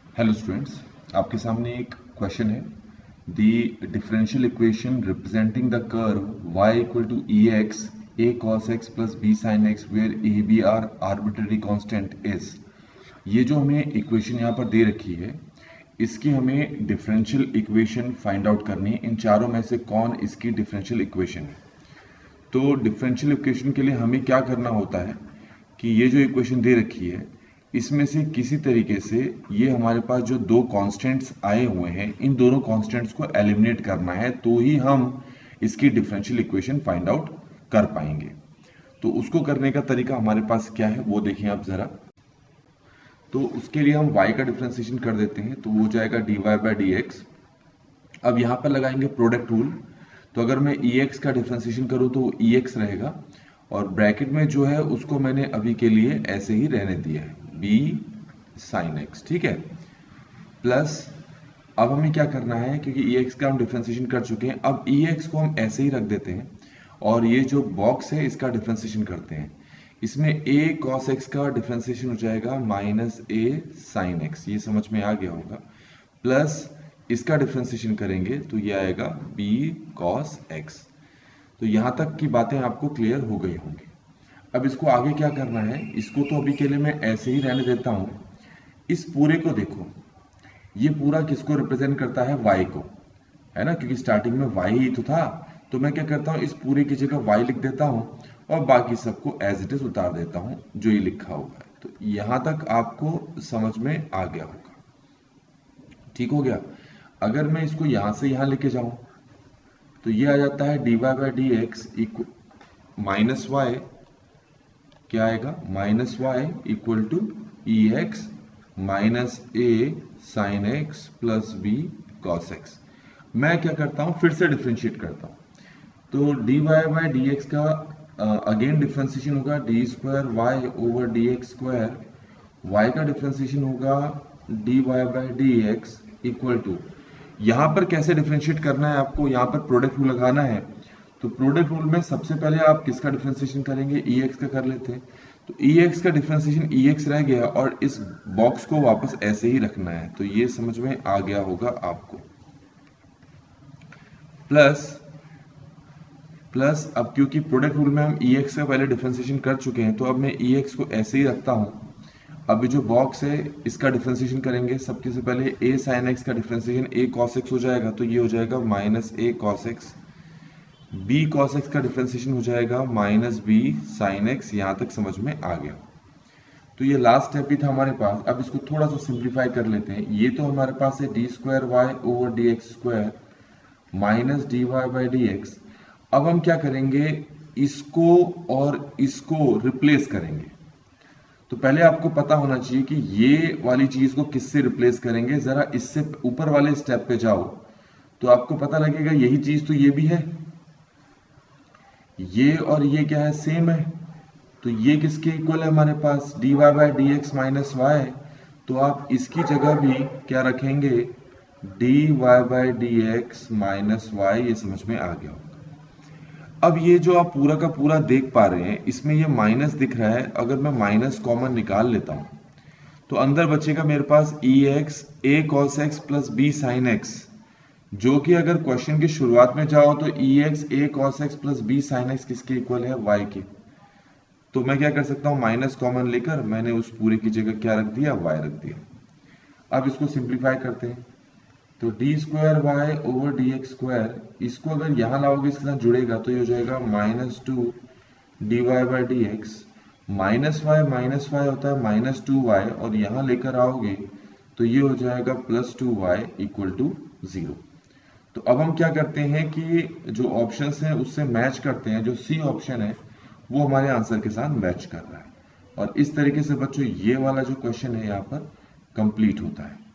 Hello students, आपके सामने एक क्वेश्चन है। The differential equation representing the curve y equal to e x a cos x plus b sine x where a b are arbitrary constant is. ये जो हमें equation यहाँ पर दे रखी है, इसकी हमें डिफरेंशियल इक्वेशन फाइंड आउट करनी है। इन चारों में से कौन इसकी डिफरेंशियल इक्वेशन है? तो डिफरेंशियल इक्वेशन के लिए हमें क्या करना होता है कि ये जो इक्वेशन दे रखी है, इसमें से किसी तरीके से ये हमारे पास जो दो कांस्टेंट्स आए हुए हैं, इन दोनों कांस्टेंट्स को एलिमिनेट करना है, तो ही हम इसकी डिफरेंशियल इक्वेशन फाइंड आउट कर पाएंगे। तो उसको करने का तरीका हमारे पास क्या है वो देखिए आप जरा। तो उसके लिए हम y का डिफरेंशिएशन कर देते हैं, तो वो हो जाएगा dy बाई डी एक्स। अब यहाँ पर लगाएंगे प्रोडक्ट रूल। तो अगर मैं ex का डिफरेंशिएशन करूँ तो वो ex रहेगा, और ब्रैकेट में जो है उसको मैंने अभी के लिए ऐसे ही रहने दिया है, b sin x, ठीक है। प्लस अब हमें क्या करना है, क्योंकि ex का हम डिफरेंशिएशन कर चुके हैं, अब ex को हम ऐसे ही रख देते हैं और ये जो बॉक्स है इसका डिफरेंशिएशन करते हैं। इसमें a cos x का डिफरेंशिएशन हो जाएगा माइनस a sin x, ये समझ में आ गया होगा। प्लस इसका डिफरेंशिएशन करेंगे तो ये आएगा b cos x। तो यहां तक की बातें आपको क्लियर हो गई होंगी। अब इसको आगे क्या करना है, इसको तो अभी के लिए मैं ऐसे ही रहने देता हूं। इस पूरे को देखो, ये पूरा किसको रिप्रेजेंट करता है, y को, है ना, क्योंकि स्टार्टिंग में y ही तो था। तो मैं क्या करता हूं, इस पूरे की जगह y लिख देता हूं और बाकी सबको एज इट इज उतार देता हूं जो ये लिखा हुआ है। तो यहां तक आपको समझ में आ गया होगा, ठीक हो गया। अगर मैं इसको यहां से यहां लेके जाऊं तो ये आ जाता है dy by d x minus y, क्या आएगा, minus y equal to e x minus a sine x plus b cos x. मैं क्या करता हूं, फिर से डिफ्रेंशिएट करता हूं। तो dy बाई डी एक्स का अगेन डिफ्रेंशिएशन होगा d square y over d x square. y का डिफ्रेंशिएशन होगा dy by d x equal to, यहां पर कैसे डिफरेंशिएट करना है आपको, यहां पर प्रोडक्ट रूल लगाना है। तो प्रोडक्ट रूल में सबसे पहले आप किसका डिफरेंशिएशन करेंगे, ex का कर लेते हैं। तो ex का डिफरेंशिएशन ex रह गया और इस बॉक्स को वापस ऐसे ही रखना है। तो ये समझ में आ गया होगा आपको। प्लस अब क्योंकि प्रोडक्ट रूल में हम ex का पहले डिफरेंशिएशन कर चुके हैं, तो अब मैं ex को ऐसे ही रखता हूं। अब जो बॉक्स है इसका डिफरेंशिएशन करेंगे। सबसे से पहले a sin x का डिफरेंशिएशन a cos x हो जाएगा, तो ये हो जाएगा minus a cos x। b cos x का डिफरेंशिएशन हो जाएगा माइनस b sin x। यहां तक समझ में आ गया। तो ये लास्ट स्टेप ही था हमारे पास। अब इसको थोड़ा सा सिंप्लीफाई कर लेते हैं। ये तो हमारे पास है d square y over d x square minus d y by d x. अब हम क्या करेंगे, इसको और इसको रिप्लेस करेंगे। तो पहले आपको पता होना चाहिए कि ये वाली चीज को किससे रिप्लेस करेंगे। जरा इससे ऊपर वाले स्टेप पे जाओ तो आपको पता लगेगा यही चीज तो ये भी है, ये और ये क्या है, सेम है। तो ये किसके इक्वल है हमारे पास, dy by d x minus y. तो आप इसकी जगह भी क्या रखेंगे, dy by d x minus y. ये समझ में आ गया। अब ये जो आप पूरा का पूरा देख पा रहे हैं, इसमें ये माइनस दिख रहा है। अगर मैं माइनस कॉमन निकाल लेता हूं तो अंदर बचेगा मेरे पास ex a cos x plus b sin x, जो कि अगर क्वेश्चन की शुरुआत में जाओ तो ex a cos x plus b sin x किसके इक्वल है, y के। तो मैं क्या कर सकता हूं, माइनस कॉमन लेकर मैंने उस पूरे की जगह क्या रख दिया, y रख दिया। अब इसको सिंप्लीफाई करते हैं। तो d square y over d x square, इसको अगर यहां लाओगे इसके साथ जुड़ेगा तो ये हो जाएगा minus two d y by d x. Minus y होता है माइनस टू वाई, और यहां लेकर आओगे तो ये हो जाएगा plus two y equal to zero. तो अब हम क्या करते हैं कि जो ऑप्शंस हैं उससे मैच करते हैं। जो सी ऑप्शन है वो हमारे आंसर के साथ मैच कर रहा है। और इस तरीके से बच्चों ये वाला जो क्वेश्चन है यहाँ पर कंप्लीट होता है।